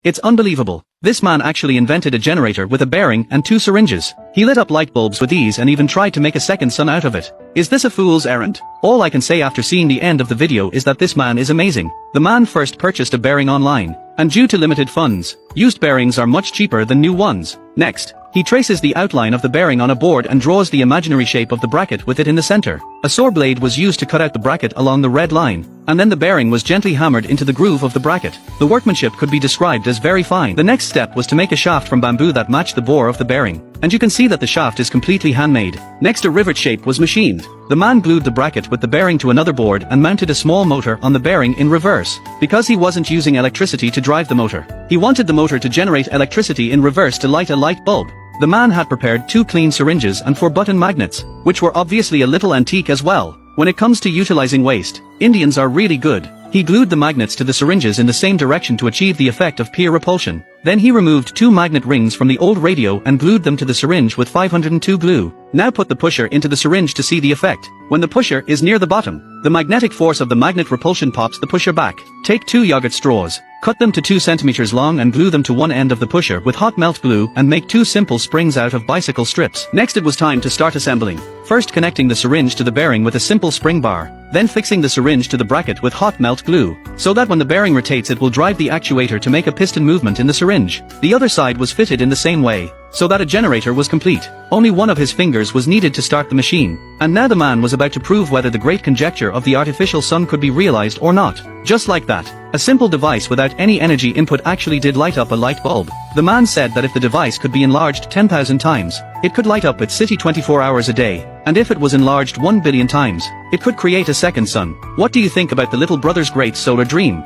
It's unbelievable. This man actually invented a generator with a bearing and 2 syringes. He lit up light bulbs with ease and even tried to make a second sun out of it. Is this a fool's errand? All I can say after seeing the end of the video is that this man is amazing. The man first purchased a bearing online, and due to limited funds, used bearings are much cheaper than new ones. Next, he traces the outline of the bearing on a board and draws the imaginary shape of the bracket with it in the center. A saw blade was used to cut out the bracket along the red line, and then the bearing was gently hammered into the groove of the bracket. The workmanship could be described as very fine. The next step was to make a shaft from bamboo that matched the bore of the bearing, and you can see that the shaft is completely handmade. Next, a rivet shape was machined. The man glued the bracket with the bearing to another board and mounted a small motor on the bearing in reverse. Because he wasn't using electricity to drive the motor, he wanted the motor to generate electricity in reverse to light a light bulb. The man had prepared 2 clean syringes and 4 button magnets, which were obviously a little antique as well. When it comes to utilizing waste, Indians are really good. He glued the magnets to the syringes in the same direction to achieve the effect of peer repulsion. Then he removed 2 magnet rings from the old radio and glued them to the syringe with 502 glue. Now put the pusher into the syringe to see the effect. When the pusher is near the bottom, the magnetic force of the magnet repulsion pops the pusher back. Take 2 yogurt straws, cut them to 2 centimeters long and glue them to one end of the pusher with hot melt glue and make 2 simple springs out of bicycle strips. Next it was time to start assembling. First connecting the syringe to the bearing with a simple spring bar, then fixing the syringe to the bracket with hot melt glue, so that when the bearing rotates it will drive the actuator to make a piston movement in the syringe. The other side was fitted in the same way, so that a generator was complete. Only one of his fingers was needed to start the machine, and now the man was about to prove whether the great conjecture of the artificial sun could be realized or not. Just like that, a simple device without any energy input actually did light up a light bulb. The man said that if the device could be enlarged 10,000 times, it could light up its city 24 hours a day, and if it was enlarged 1 billion times, it could create a second sun. What do you think about the little brother's great solar dream?